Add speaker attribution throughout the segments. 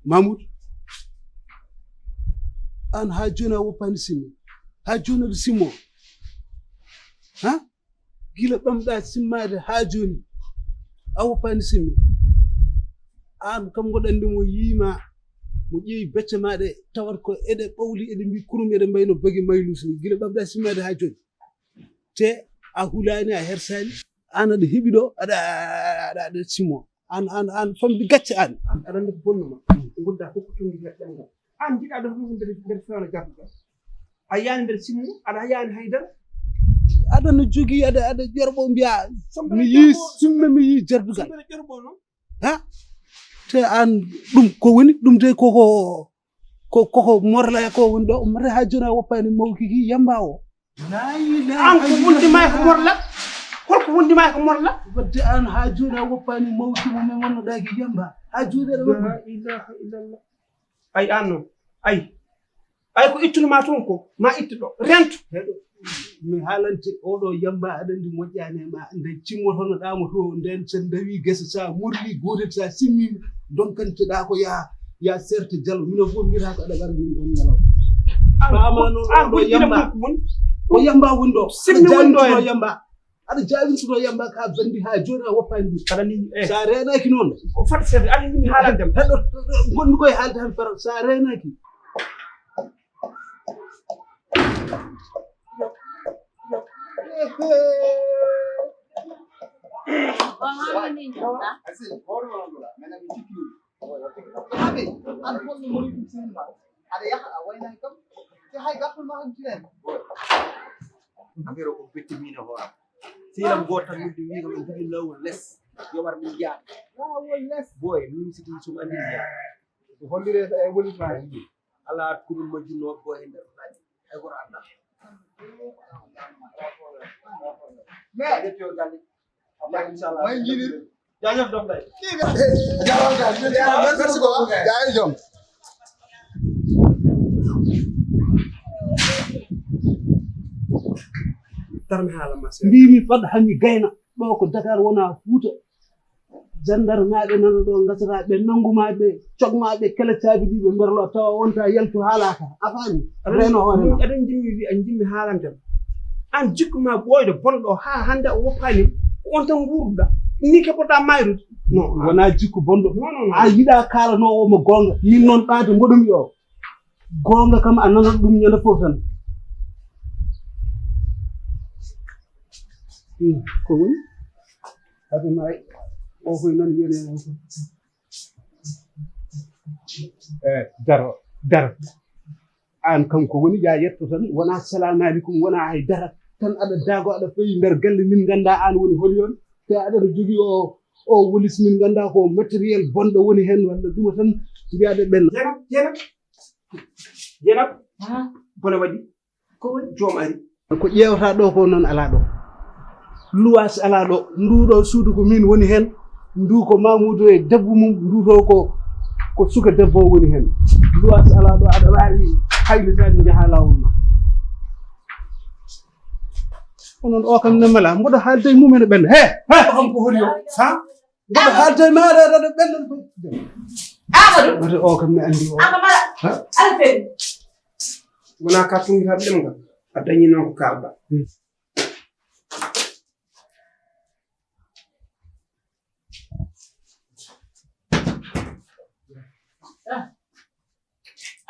Speaker 1: Mahmoud an ha jona wopani simi ha jona simo ha gila bamda simmade ha joni a wopani simi an kam godandi mo yima mo ƴeewi becce maɗe tawat ko eɗe ɓawli eɗe mbi kurum eɗe mbayno bagi maylusni gila bamda simmade ha joni te a hulani a hersani an aɗa heeɓi ɗo aɗa simo an famdi gacce an aɗa nder bonnuma gudda fof ko tungi heɗɗen ngal an jiɗa ɗo fof nder fewna gardugal a yani nder simmu aɗa yani haydara aɗana jogui aɗa ƴerɓo mbiya mi yi simme mi yi jardugal ƴerɓo noon ha te an ɗum ko woni ɗum de koko morla ko woni ɗo mata ha joni a woppani mawkiki yamba o an ko wondima ko morla holko wondima ko morla wadde an ha joni a woppani mawki mo men wonnoɗaki yamba ha joni aɗa la ilaha illallah ay an noon ay ko ittunoma toon ko ma ittu ɗo rento heɗo mi haalante oɗo yamba aɗa andi moƴƴani e ma nde cimmotonoɗamo to nden sen dawi gese sa morli gotel sa simmima donkanteɗa ko ya serte diallo mino fof mbiyata ko aɗa ɓara min on ñalaw fama noon oɗo yamba ko yamba woni ɗo simmi woni ɗo yamba aɗa jawintoto yamba ka bandi ha joni a woppani ɗum aɗa ni sa renaki noon o fat serde aɗa ni haalandem heɗo gonmi koye haalde han par sa renaki
Speaker 2: affaire o ko bettimino hoore silam goto tan yimɓe wi kam en jogui lawol less yo war min jaa lawol less boy min siki sum andi jaa ko hollire e wolima ala komin majjinno boy e nder laaj ay goto anda mais detto galle Allah inchallah may jinir jaajëf dom day merci beaucoup jaay jom
Speaker 1: tarmi haala ma mbimi fadda hanmi gayna ɗo ko Dakar wona Fouta gendarmeɓe nana ɗo gasataɓe nangumaɓe cogmaɓe keletaɓe ɗi ɓe mberlo tawa wonta yaltu haalaka a faami reno hoore ma aɗa jimmi haalanten an jikkuma ɓoyɗo bonɗo ha hande o woppani on tan gurduɗa ni keɓoɗa mayrude non wona jikku bonɗo a yiɗa kalanowomo gonga min noon ɓaade mboɗumi o gonga kam a nanat ɗum ñande fof tan ko woni aduna ay o koye nan wiyene daro an kam ko woni ya yetto tan wona salamu aleykum wona hay dara tan aɗa daago aɗa fayi nder galle min ganda an woni holiyon te aɗaɗa jogui o wolis min ganda ko matériel bonɗo woni hen walla ɗuma tan mbiyaɗe ɓenna jenab bone waɗi ko woni joom ari ko ƴewata ɗo ko noon ala ɗo luwas ala ɗo nduɗo suudu ko min woni hen ndu ko Mamoudou e debbo mum nduto ko suka debbo woni hen luwas ala ɗo aɗa wawi haylitade jaaha lawol ma onon o kam nemala mboɗo haalde e mumen e ɓenda he ko holi o ha mboɗo haalde e maɗa aɗa ɓenda Amadou o kam ne andi o alfe wona ka tungi ha ɗemgal a dañi noon ko kalɗa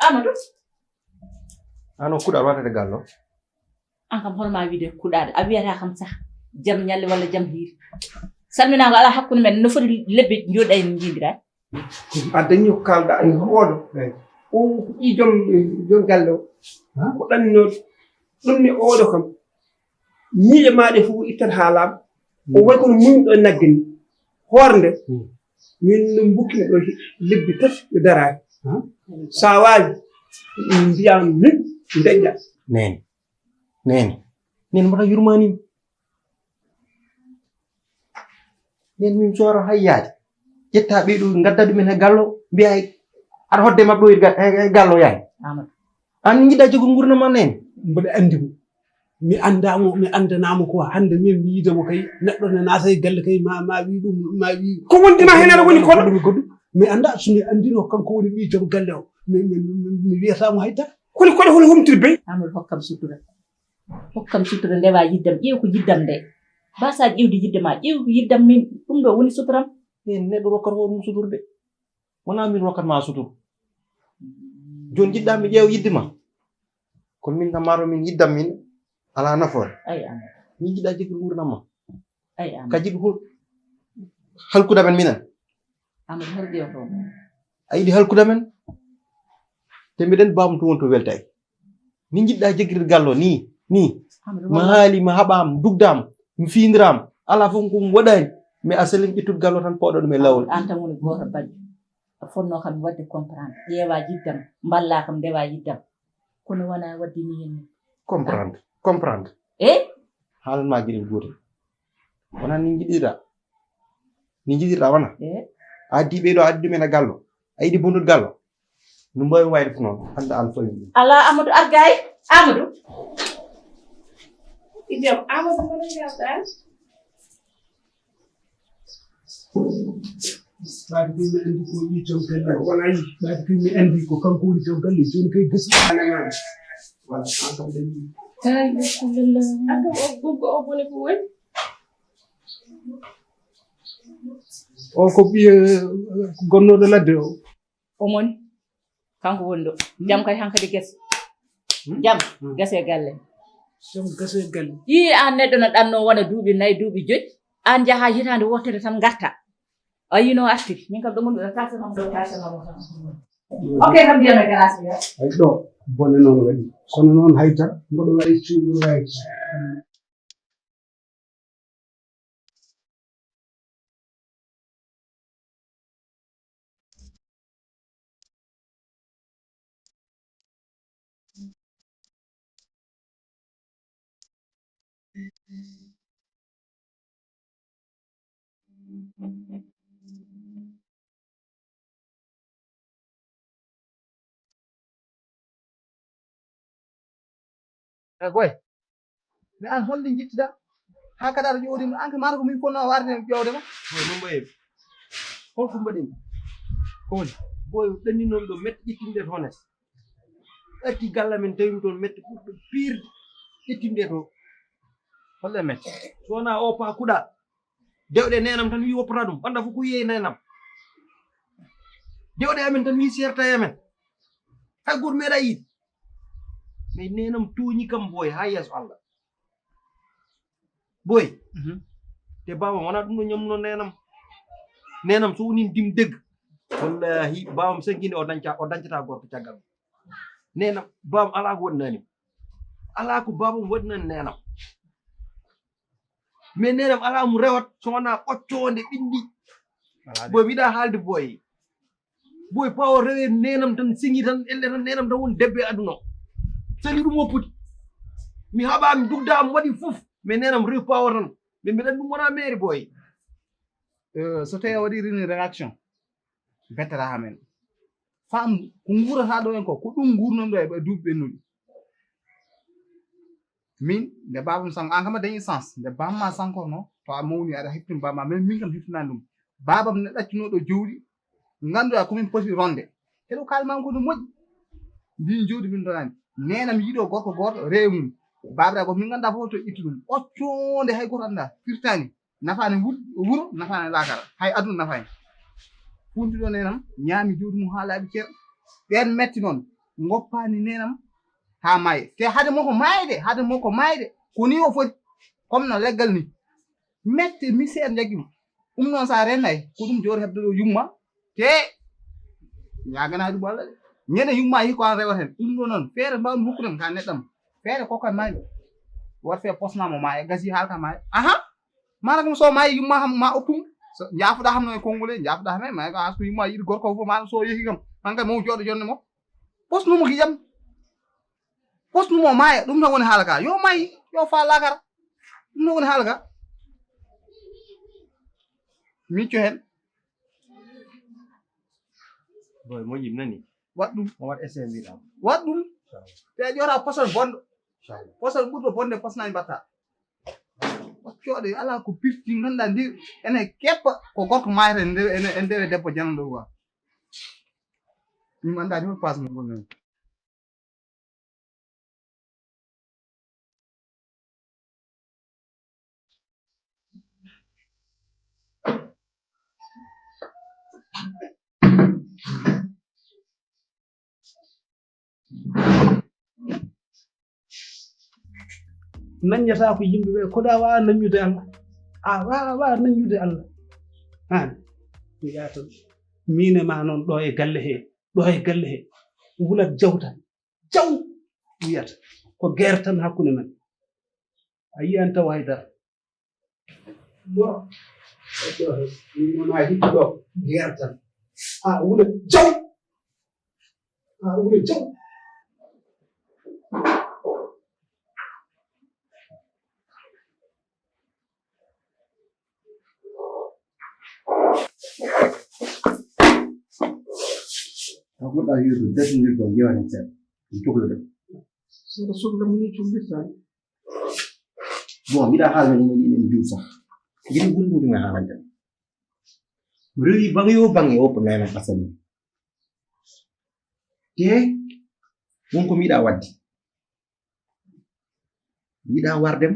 Speaker 3: Amadou
Speaker 2: ano kuɗa watade gallo
Speaker 3: an kam holma wiide kuɗade a wiyata kam sax jam ñalle walla jam hiiri salminago ala hakkude men no foti lebbe joɗɗa en jindira
Speaker 1: a dañi ko kalɗa ani oɗo o ƴi joom galle o ko ɗanninoɗo ɗum ni oɗo kam
Speaker 2: ñiiƴe maaɗe fof ittat haalaama o way kono muñɗo e nagge ni hoorde min no bukkimi ɗo lebbi tati ɗo daraaki so a waawi mbiyam min ndeƴƴa
Speaker 4: nene mbaɗa yurmanimi nen min sooro hayyaade ƴetta ɓeeɗo gadda ɗumen e gallo mbiya aɗa hodde maɓɓe ɗo e gallo yaani an jiɗɗa jogol gurdam nene
Speaker 1: mboɗo anndi mo mi anndanamo ko hannde min mi yidemo kay neɗɗo ne naata e galle kay ma wi ɗum ma wi
Speaker 2: ko wontima hen aɗa woni koɗo
Speaker 1: goɗɗum mi annda somi anndino kanko woni ɓii joom galle o mi wiyatamo hayta
Speaker 2: kono koɗo hono homtirbe
Speaker 3: Amadou hokkam sutura ndewa yiddam ƴeew ko yiddam nde mbasa ƴiwde yidde ma ƴeew ko yiddam min ɗum ɗo woni suturam
Speaker 4: neɗɗo rokkat hoɗum suturde wona min rokkat ma sutur joni jiɗɗa mi ƴeew yidde ma kono min kamaro min yiddam min ala nafoore min jiɗɗa jogir gurdam ma ka jiɗi halkuda men minen
Speaker 3: Amadou horɗi o toon
Speaker 4: a yiɗi halkuda men te mbiɗen bamum to won to weltaki min jiɗɗa jogirde gallo ni mi haali mi haɓam dugdam mi fiindiram ala fof ko mi waɗani mais a selin ƴettude gallo tan pawɗo ɗum e lawol
Speaker 3: an tan woni goto baɗi a fonno kam wadde comprendre ƴeewa yiddam mballa kam ndewa yiddam kono wona wadde ni hen
Speaker 4: comprendre haalan ma gueɗel gotel wona ni jiɗirɗa wona a addi ɓeeɗo a addi ɗumen e gallo a yiɗi bonnude gallo no mbawi wayde ko noon hande an fawi ɗum
Speaker 3: ala Amadou argay Amadou
Speaker 5: idem Amadou mbaɗa yawtan
Speaker 1: ɓaade koy mi anndi ko ɓii joom galle o wona yi ɓaade koy mi anndi ko kanko woni joom galle joni kay gasi anagaani wala an kam dañi
Speaker 5: akam o guggo o bone ko woni
Speaker 1: o ko ɓiye gonnoɗo ladde o
Speaker 3: omoni kanko woni ɗo jam kay hankadi gese jam gese galle
Speaker 1: jam gase galle
Speaker 3: yi an neɗɗo no ɗanno wona duuɓi 4 duuɓi 5 an jaha hitande wottere tan garta a yino artiri min kam ɗo gonɗo ɗo tasanamo ɗo tasanamo ok kam mbiyame glace wiya
Speaker 1: hay ɗo bone noon waɗi kono noon hayta mboɗo waɗi cuuɗi wawi
Speaker 6: goy mi an holde jiɗɗiɗa ha kadi aɗa ƴowdima an ka mata ko min fonno warde ƴowdema
Speaker 4: boy no mbayi holko mbaɗimi ko woni boy ɗanninomi ɗo metti ƴettimde to nes ɗatti galla men tawimi toon metti ɓurɗo piirde ƴettimde to holle metti so wona o pa kuɗa dewɗe nenam tan wi woppata ɗum ɓanda fof ko wiye nenam dewɗe amen tan wi serta e amen hay goto meeɗa yiide mais nenam tooñi kam boy ha yeeso Allah boy te baba wona ɗum ɗo ñamno nenam so woni dim degg wallahi babam sankinde o dañcata gorko caggal nenam babam ala ko waɗinani ala ko babam waɗinani nenam mais nenam ala mo rewat so wona ɓocconde ɓindi boy mbiɗa haalde boy pawo rewe nenam tan singi tan elle tan nenam tan woni debbe aduna o sali ɗum woppude mi haɓami dugdami waɗi fof mais nenam rew pawo tan ɓe mbiɗan ɗum wona maire boy
Speaker 6: so tawi a waɗi rini réaction bettata ha men fam ko guurata ɗo en ko ɗum gurnomɗo e duuɓi ɓennuɗi min nde babam sanko an kam a dañi sens nde bamma sankorno to a mawni aɗa heptini bamma mais min kam heptinani ɗum babam ne ɗaccinoɗo jawɗi ganduɗa komin poti ronde heɗo kalmam ko no moƴƴi mbin jawdi min donani nenam yiiɗo gorko goto rewe mum babɗa ko min ganda fof to itti ɗum ɓocconde hay goto anda firtani nafani wuuro nafani lakara hay aduna nafani funtiɗo nenam ñaami jawdi mum ha laaɓi ceer ɓen metti noon goppani nenam ha maaye te hade moko maayde ko ni o foti comme no leggal ni metti misère jaggimo ɗum noon sa rennay ko ɗum jori hebde ɗo yumma te ñagana ɗum Allah de ñande yumma yi ko an rewata hen ɗum ɗo noon feere mbawmi hokkuɗen ka neɗɗam feere kokka mami wat fe posna mo ma e gasi halka ma aha mara ko so ma yumma ham ma opum so jaafuda xam no kongole jaafuda ham ma ko asku yumma yir gorko fo ma so yehi kam man kay mo jodo jonne mo posnu mo gijam posnu mo ma dum tan woni halka yo may yo fa lakar dum woni halka mi ci hen
Speaker 4: boy mo yim nani
Speaker 6: wat dum
Speaker 4: mo wat essay mi dam
Speaker 6: wat dum te jora posol bondo posol buddo bonde posna batta coode ala ko pirti ganda ndi ene keppa ko gorko mayre ndewe debbo janando wa mi anda ni pass mo gonno
Speaker 1: naññata ko yimɓe ɓe koɗa wawa naññude Allah a wawa naññude Allah an mi yaa tan min e ma noon ɗo e galle he wulat jaw tan jaw wiyata ko guerre tan hakkunde men a yiyan taw haydara ɗo min noon ha hikka ɗo guerre tan a wulat jaw
Speaker 4: Aku dah hidup, dah sendiri tu dia ni set. Itu kalau
Speaker 1: seeɗa sohla mo ni cumbirtani
Speaker 4: bon mbiɗa haala men enen juut sah gueɗe ɓuri ɗum e haalande mi rewi bange yo bange o ko nana asali te wonko mbiɗa wadde mbiɗa wardem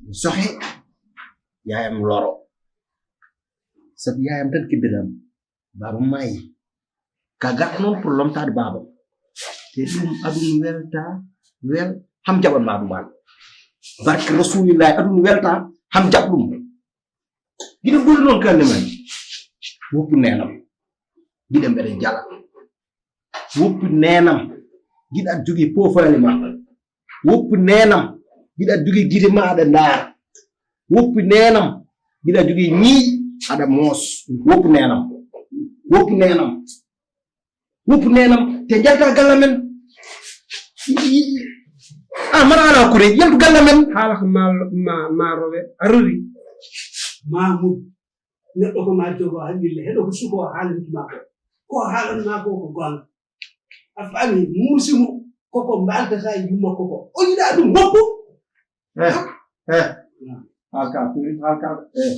Speaker 4: mi sohe yayam loro sabi yayam tan keddiram baba mayi ka gaɗa noon pour lomtade baba te ɗum aɗum welta wel ham jaɓan ma ɗum an barke rasulillahi aɗum welta ham jaɓ ɗum giɗe ɓuri noon kalde men woppu nenam giɗe mbeɗe jala woppu nenam giɗa jogui pofali ma woppu nenam giɗa jogui guite ma aɗa ndaara woppu nenam giɗa jogui ñii aɗa moos woppu nenam te jalta galla men mara ala kure yaltu galla men
Speaker 1: haala ko maaroɓe arori Mahmoud neɗɗo ko ma jogo haqqille heɗo ko suko haalantuma ko haalanma ko ko gonga a faami muusimo koko mbaldata e yumma koko o yiɗa ɗum boppu
Speaker 4: halka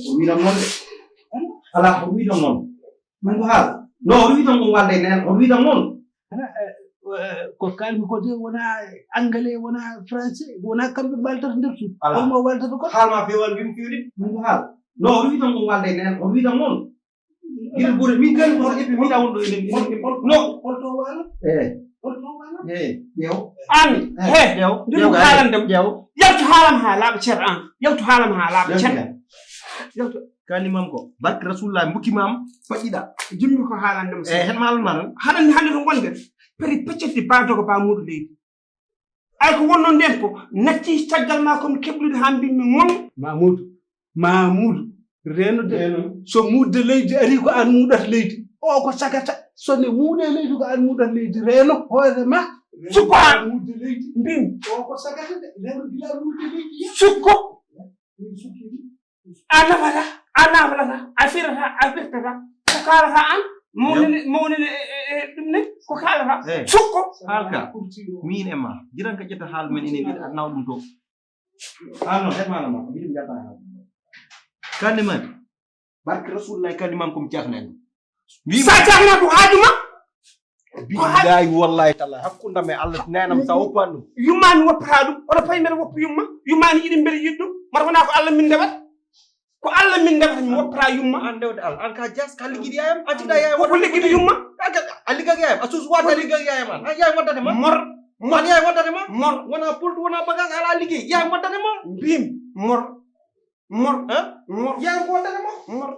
Speaker 4: o wiɗam noon de ala o wiɗam noon man ko haala non o wiɗam on walde nen o wiɗam noon
Speaker 1: ko kalmi ko de wona anglais wona français wona kamɓe mbaltata nder suudu holmo waltata ko
Speaker 4: haalma fewal mbimi fewɗi man ko haala non o wiɗam on walde nen o wiɗam noon gueɗe ɓuri min kadi ko ƴeɓɓi miɗa wonɗo enen non
Speaker 1: holto wala
Speaker 4: ƴeew
Speaker 5: an ndimo haalandem yewtu haalam ha laaɓa ceer an yewtu haalam ha laaɓa ceer yewtu
Speaker 4: kalimam ko barke rasulullah bukkimam paƴƴiɗa
Speaker 5: jimmi ko haalandem
Speaker 4: hen maalalma tan
Speaker 5: hande to gonɗen peri pecceti badogo ba muɗu leydi ay ko wonno nden ko natti caggal ma komi keblude ha mbimmi mon
Speaker 1: Mahmoud renude so mudde leydi ari ko an muɗata leydi o ko sagata sonne muuɗe leydi ko an muɗata leydi reno hoore ma
Speaker 5: sukko
Speaker 1: mudde leydi
Speaker 5: mbimi
Speaker 1: o ko sagata de reno gila mudde leydi
Speaker 5: sukko a nafata a firtata ko kalata an mawnine ɗum ne ko kalata sukko
Speaker 4: halka min e ma jiran ka ƴetta haal men enen mbiɗa naw ɗum to haal noon hetmanama mbiɗum jata haal kandi man barke rasulullah kandi man komi cahnen
Speaker 5: sa cahna ko haajuma
Speaker 4: billahi wallahi taala hakkundam e allah nenam sa woppan ɗum
Speaker 5: yummani woppata ɗum oɗo payi mbeɗa woppa yummani yiɗi mbeɗa yiɗi ɗum mata wona ko allah min ndewat ko allah min ndewata mi woppata yumma
Speaker 4: an ndewde allah an ka jas ka liggiɗi yayam a jiɗa yayam
Speaker 5: koko liggiɗi yumma
Speaker 4: a liggaki yayam a suus wadde liggaki yayam an yayam waddate ma
Speaker 5: mor
Speaker 4: yayam waddate ma
Speaker 5: mor
Speaker 4: wona pultu wona bagage ala liggey yayam waddate ma
Speaker 5: mbim mor mor
Speaker 4: yaa ko dana mo
Speaker 5: mor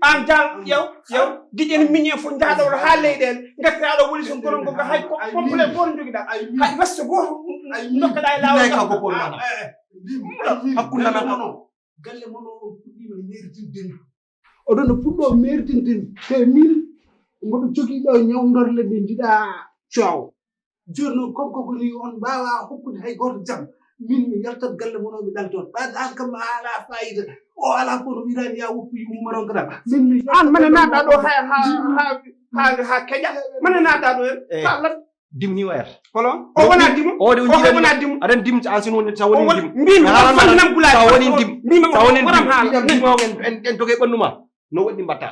Speaker 5: an dal yow gijen minye fo ndaado ha leydel ngattaado woni so goron ko hay ko complet goron jogi da hay wasso go nokka day lawo
Speaker 4: ka ko pol mana hakkunde men
Speaker 1: non galle mono on fuɗɗima mertinteni oɗon no fuɗɗo mertinteni te min mboɗo jogii ɗo ñawdorle ɗe jiɗa coow joni noon comme koko ni on mbawa hokkude hay goto jam min mi yaltat galle mono mi ɗalton ɓaade an kam ala fayida o ala fof no wirani ya woppu yummaron kadam min mi
Speaker 5: an mana naata ɗo ha keƴa mana naata ɗo en falat
Speaker 4: dim ni wayat
Speaker 5: holo o wona dimu
Speaker 4: o de
Speaker 5: wona dimu
Speaker 4: aɗen dim an sin woni sa woni dim
Speaker 5: mbimi fannam gula
Speaker 4: sa woni dim
Speaker 5: mbimi
Speaker 4: sa woni
Speaker 5: waram haala
Speaker 4: dim en toge ɓannuma no waɗi mbatta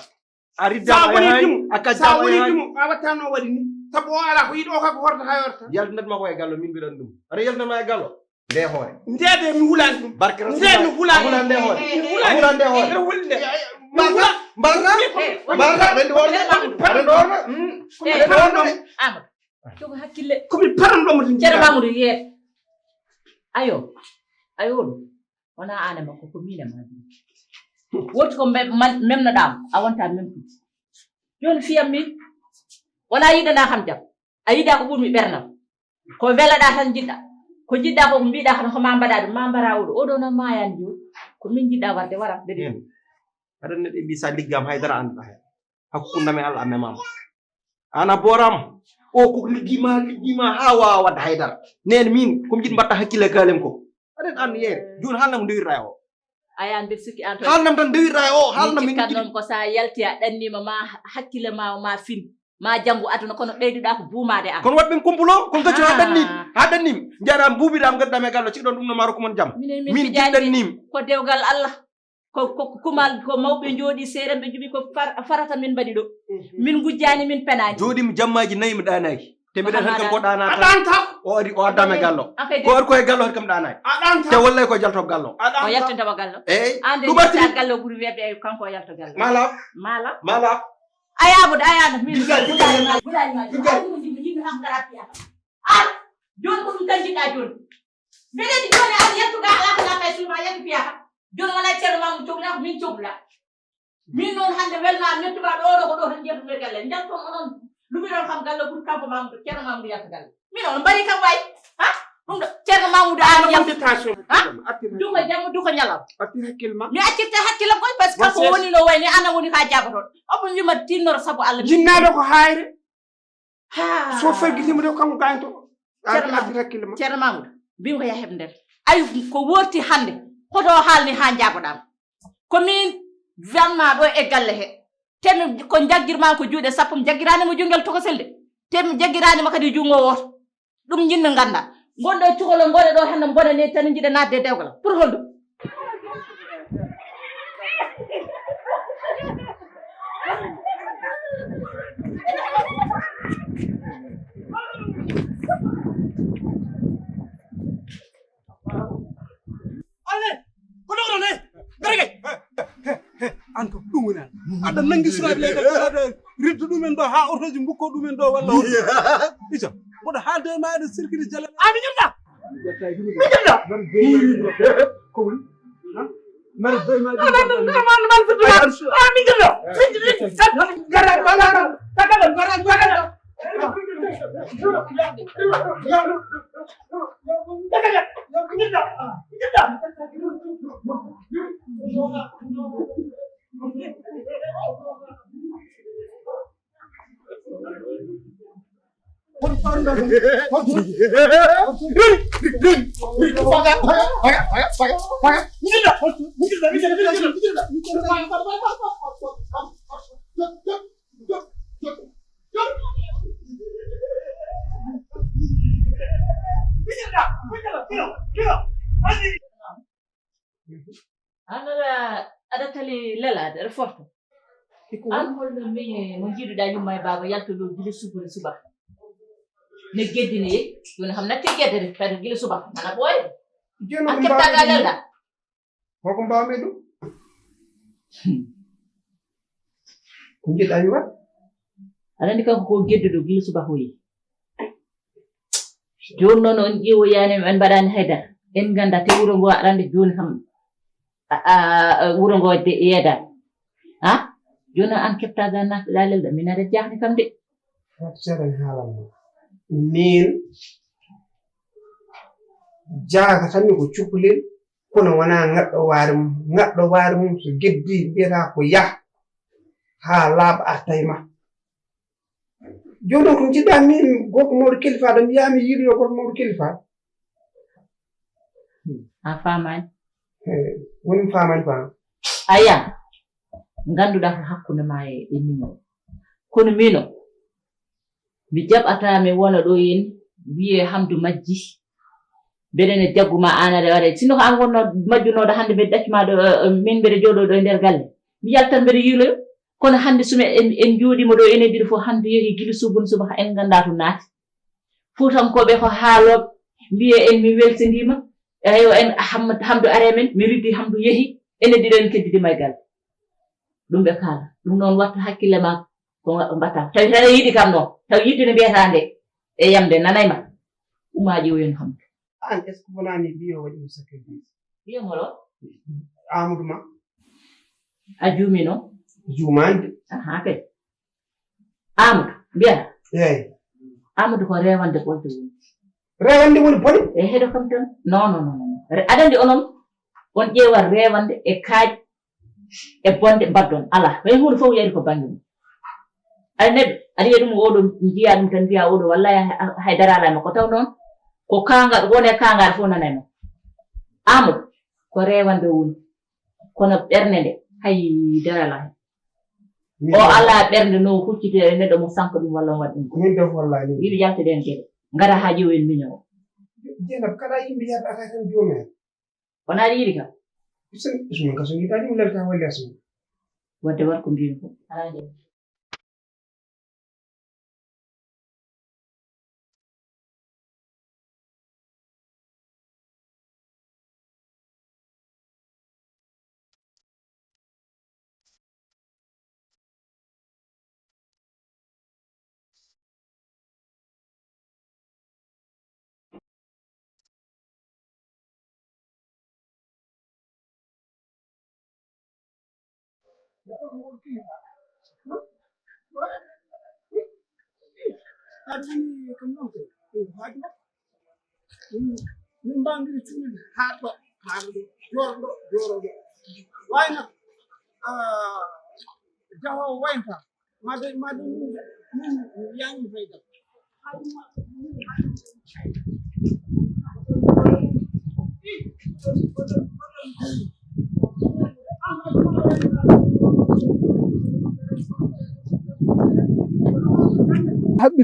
Speaker 4: a ridda
Speaker 5: sa woni dimu
Speaker 4: akka
Speaker 5: sa woni dimu a watta no waɗi ni sabu o ala ko yiɗo kako horta ha yorta
Speaker 4: yaltinatma ko e gallo min mbiɗan ɗum aɗa yaltinatma e gallo nde hoore
Speaker 5: ndede mi hulani ɗum
Speaker 4: barke
Speaker 5: nde mi hulani
Speaker 4: hulan nde hoore
Speaker 5: hulani
Speaker 4: hulan nde hoore
Speaker 5: nde hulde
Speaker 4: mbarna aɗa ɗorna
Speaker 3: Amadou jogo hakkille
Speaker 5: komi paranɗomo to
Speaker 3: ceerno Mamadou yeet ayo ɗum wona an e makko ko min e ma woti ko memnoɗamo a wonta memtude joni fiyam min wona yiɗana kam jam a yiɗa ko ɓurmi ɓernam ko welaɗa tan jiɗɗa ko jiɗɗa ko mbiɗa tan homa mbaɗa ɗum ma mbara oɗo noon mayani joni ko min jiɗɗa warde wara dede
Speaker 4: aɗa neɗɗo mbi sa liggama haydara anduɗa hen hakkundame Allah memama ana boram o ko liggima ha wawa wadde haydara nen min komi jiɗi mbatta hakkille kalem ko aɗen andu yeere joni haalnam dewirra o
Speaker 3: aya mbiɗa sikki an
Speaker 4: haalnam tan dewirra o haalnam min
Speaker 3: cikkat noon ko sa yalti a ɗannima ma hakkille ma fin ma janggo aduna kono ɓeyduɗa ko buumade an
Speaker 4: kono waɗɓen kumpulo kono gaccu ha ɗannim jaɗam buubiɗam gadduɗam e gallo cikɗon ɗum no maro komon jaam min jiɗɗannim
Speaker 3: ko dewgal Allah ko kumal ko mawɓe jooɗi seeɗan ɓe jumi ko farata min mbaɗi ɗo min gujjani min penani
Speaker 4: jooɗimi jammaji nayyi mi ɗanaki te mbiɗen hen kam ko ɗanata
Speaker 5: aɗanta
Speaker 4: o addame gallo ko waɗi koye gallo hade kam ɗanaki
Speaker 5: aɗanta
Speaker 4: te wallay koye jaltoɓe gallo
Speaker 3: o yaltintama gallo
Speaker 4: eyyi
Speaker 3: ande
Speaker 4: ɗum artiri
Speaker 3: sa gallo ɓuuri webde kanko o yalta gallo
Speaker 4: malab
Speaker 3: ayabude ayano min guɗanima yimɓe ham gara piya an joni ko ɗum tan jiɗɗa joni mbeɗeni joni an yettuga ala ko lafa e suuma yettu piyata joni wona ceerno mamu cohla ko min cohla min noon hande welma mettuga ɗo ko ɗo tan jettude galle jalton onon lumiɗon kam galle ɓuuri kanko mamudo ceerno mamudo yalta galle min on mbari kam way ha ɗum ɗo ceerno mamudo an
Speaker 5: invitation
Speaker 3: duko jamma duko ñalam
Speaker 5: attir hakkille ma
Speaker 3: mi accirta hakkille koy par ce que kanko woni no wayni ana woni ka jaboton omo wima tinnoro saabu Allah
Speaker 5: jinnaɗo ko hayre
Speaker 3: ha
Speaker 5: so ferguitima de kanko gaynto attir hakkille ma
Speaker 3: ceerno mamudo mbimi ko yaheɓe nder ayi ko worti hande hoto haalni ha jaboɗam komin vraiment ɗo e galle he temi ko jaggirma ko juuɗe sappo mi jaggiranimo junguel tokosel de temi jaggiranimo kadi jungo woto ɗum jinno ganda gonɗo cukalol ngoɗe ɗo hande bonane tan jiɗa nadde e dewgal pour holɗum
Speaker 1: an ko ɗum woni an aɗa nangi sukaɓe leyɗe aɗa riddu ɗumen ɗo ha otoji bukko ɗumen ɗo walla iso mboɗo haalde ma aɗa circuit jale
Speaker 5: ami jimɗa mi jimɗa
Speaker 1: ko woni mara doyma
Speaker 5: mi
Speaker 3: anora aɗa tali lelade aɗa forto an holno min mo jiiɗuɗa yumma e baba yalto ɗo gila subure subaka ne geddine yeyi joni kam natti gueddere kadi gila subaka ana ɓooya an keɓtaga lelɗa
Speaker 5: holko mbawmi ɗum ko jiɗɗa mi wat
Speaker 3: aɗa andi kanko ko gedduɗo gila subaka o yeyi joni noon on ƴeewoyani en mbaɗani haydara en ganda te wuuro ngo aɗa andi joni kam wuro ngo yeeda ha joni an keptaga natɗa lelɗo min aɗa jahni kam de
Speaker 5: seeɗan haalanno min jaaga tanmi ko cukalel kono wona ngaɗɗo waare mum so geddi mbiyata ko yah haa laaɓa artay ma joni ko jiɗɗa min gorko mawɗo kilifa ɗo mbiyami yiiɗo gorko mawɗo kilifa
Speaker 3: a famani
Speaker 5: woni famani fam
Speaker 3: aya ganduɗa ko hakkude ma e mino kono mino mi jaɓata mi wona ɗo yen wiye Hamdou majji beɗene jagguma an aɗa waɗa sinno ko an wonno majjunoɗo hannde mbeɗa ɗaccuma ɗo min mbeɗa jooɗo ɗo e nder galle mi yaltan mbeɗa yiiloyo kono hannde sumi en jooɗima ɗo enen ɗiɗo fof hannde yeehi gila subun subaka en ganda to naati fuutankoɓe ko haaloɓe mbiye en mi weltidima eyo en Hamdou are men mi riddi Hamdou yeehi enen ɗiɗo en keddidima e galle ɗum ɓe kaala ɗum noon watta hakkille ma ko mbatta tawi tan a yiɗi kam noon tawi yidde no mbiyata nde e yamde nanayma umaji oyen Hamdou
Speaker 5: an est ce que wonani mbiyo waɗi sacrifice
Speaker 3: wiyomolo
Speaker 5: Amadou ma
Speaker 3: a juumi noon
Speaker 5: juumande
Speaker 3: aha kay Amadou mbiyata
Speaker 5: eyi
Speaker 3: Amadou ko rewande ɓolde woni
Speaker 5: rewande woni bone
Speaker 3: e heɗo kam tan non aɗa andi onon on ƴeewat rewande e kaaƴ e bonde mbaddon ala way hunde fof yari ko bange mum aɗa neɗɗo aɗa yiya ɗum oɗo jiya ɗum tan mbiya oɗo wallahi haydara alama ko taw noon ko kangal wone kangal fof nanaymo Amadou ko rewande woni kono ɓernde nde haydara ala o ala ɓernde no huccitede neɗɗo mo sanka ɗum walla waɗi ɗum
Speaker 5: min def wallani
Speaker 3: wiɓe jalteɗen geɗe ngara ha ƴeewen miño o
Speaker 5: jenab kala yimɓe yiyata ata tan joomen
Speaker 3: wona aɗa yiɗi kam
Speaker 5: min ka so yiɗani mi lelta walli asmi
Speaker 3: wadde wat ko mbimi ko ala jeeɗe
Speaker 5: aduni kam non ko haajma min mbangiri cuuɗi haaɗɗo joroɗo wayno jahowo waynta made min yañi fayda
Speaker 1: haɓɓi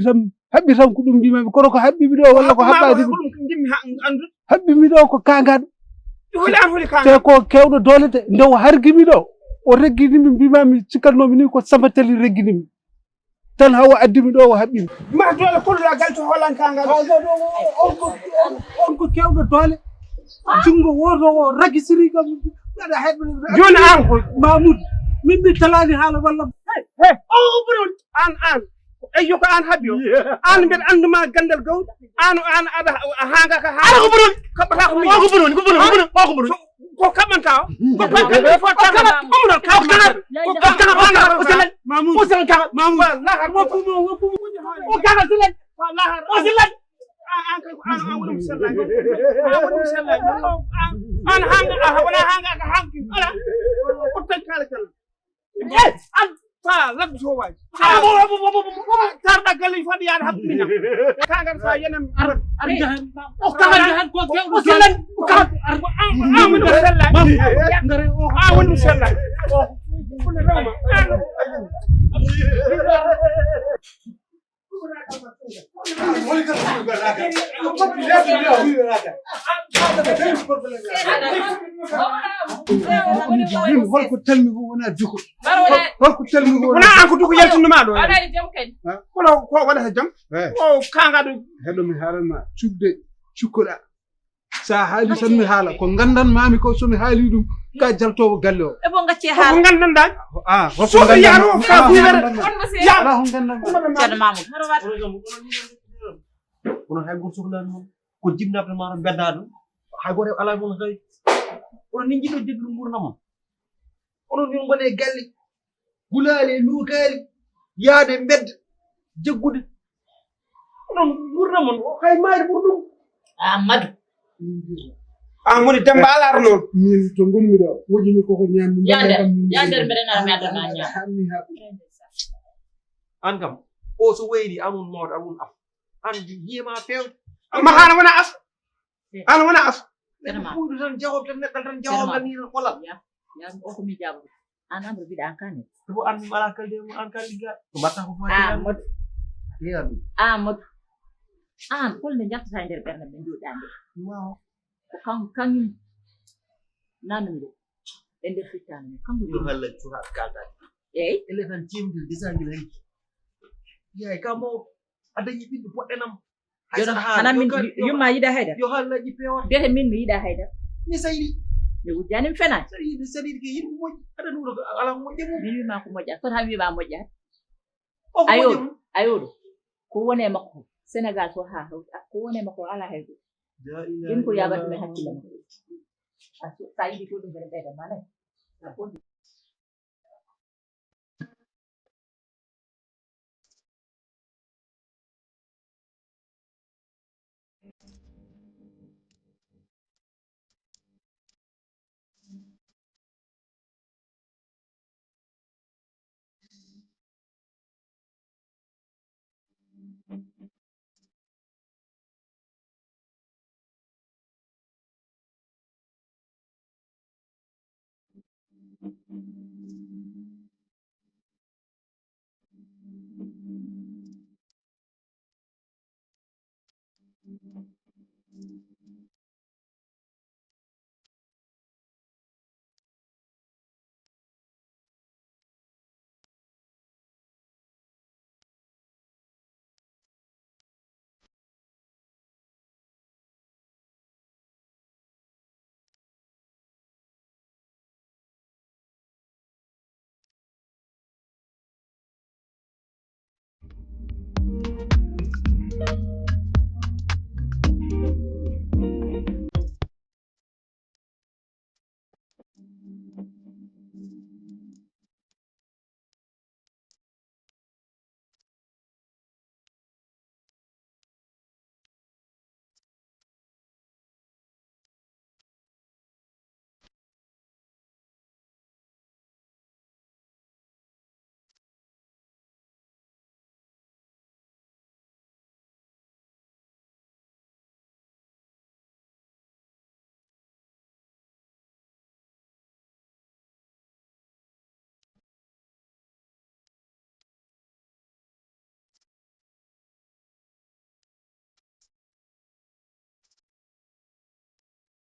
Speaker 1: tan ko ɗum mbimami kono ko haɓɓimi ɗo walla ko haɓɓade ɗum
Speaker 5: jimmi andu
Speaker 1: haɓɓimi ɗo ko kangaɗo
Speaker 5: holi an holi kan
Speaker 1: te ko kewɗo doole de nde o hargimi ɗo o regginimi mbimami cikkannomi ni ko Samba Tali regginimi tan hawo addimi ɗo o haɓɓimi
Speaker 5: ma doole kolluɗa galto holan kangaɗo
Speaker 1: on ko kewɗo doole jungo woto o ragisiri kam aɗa heɓɓe
Speaker 5: joni an ko
Speaker 1: Mamoudou min mi talani haala walla
Speaker 5: he o ɓuron an eyyo ko an haɓi o an mbeɗa anduma gandal gawɗi an aɗa hanga ka ha ko ɓuron kaɓata ko ko ɓuron ko kaɓanta o ko kaɓanta fo tan ɓuron ka Mamoudou lahar o kaga silen lahar o silen an woni musalla an hanga wona hanga ka hanki ala ko tan kala kala an fa laggo to waji tarda galle fadi yaade habbina kangal fa yenem arjahan o kangal ko kewdo silan o kangal woni musalla ngare o woni musalla o funa rewma
Speaker 1: holko talmi ko wona duko holko talmi ko
Speaker 5: wona an ko duko yaltinuma ɗo kono ko waɗata jam o kangaɗo
Speaker 1: heɗo mi haalanma cukde cukkoɗa sa haali tan mi haala ko gandanmami ko somi haali ɗum ka jaltowo galle o
Speaker 3: ebo gacce
Speaker 5: ko
Speaker 3: haala
Speaker 5: gandanɗa
Speaker 1: so
Speaker 5: yaro ka buwere
Speaker 1: ala ko gandanma
Speaker 3: ceerno Mamoudou
Speaker 4: kono hay goto sohlani moon ko jibnaɓe ma bedda ɗum hay goto ala moon hay onon ni jiɗo jeglu gurdamon onon min gone galle gulaali e luukaali yaade mbedda jeggude onon gurdamon hay maari ɓurɗum
Speaker 3: Amadou
Speaker 5: an woni demba alaata noon
Speaker 1: min to gonmi ɗo wojini koko ñammi
Speaker 3: yander mbeɗa nara mi addana ñaam
Speaker 1: hammi haɓe
Speaker 4: an kam o so wayni amun mawɗo amun af an yiyema fewde
Speaker 5: amma hana wona af hana wona af
Speaker 3: Vraiment.
Speaker 4: ɓuyɗo tan jahob tan neɗɗal tan jahobal ni tan kolal
Speaker 3: ya o ko mi jabo an amro biɗa an kane
Speaker 4: bo an ala kalde an kal ligga ko mbatta ko fati
Speaker 3: Amadou
Speaker 4: yeya ɗum
Speaker 3: Amadou an holde jattata e nder ɓernde ɓe joɗɗande
Speaker 4: waaw
Speaker 3: ko kañum nanumi ɗo e nder fittano men kanko
Speaker 4: yo halla surat kaltani
Speaker 3: eyyi
Speaker 4: ele tan timdil desangil hanki yaay ka mawɗo a dañi ɓiɗɗo boɗɗenam
Speaker 3: jono hanan min yumma yiɗa haydara
Speaker 4: yo hallaji pewata
Speaker 3: biyete min mi yiɗa haydara
Speaker 4: mi sayɗi
Speaker 3: mi wujjani mi fenani
Speaker 4: saɗiɗi ke yiɗko moƴƴi aɗa ɗuɗo ala ko moƴƴe mum
Speaker 3: min wima ko moƴƴat koto ham wiima moƴƴat
Speaker 4: o ko moƴƴe mum
Speaker 3: ayoɗo ko woni e makko sénégal so ha hawti ko woni e makko ala haygo ɗin ko yaɓatumi hakkille makko sa yiɗi ko ɗum kene ɓeyda malay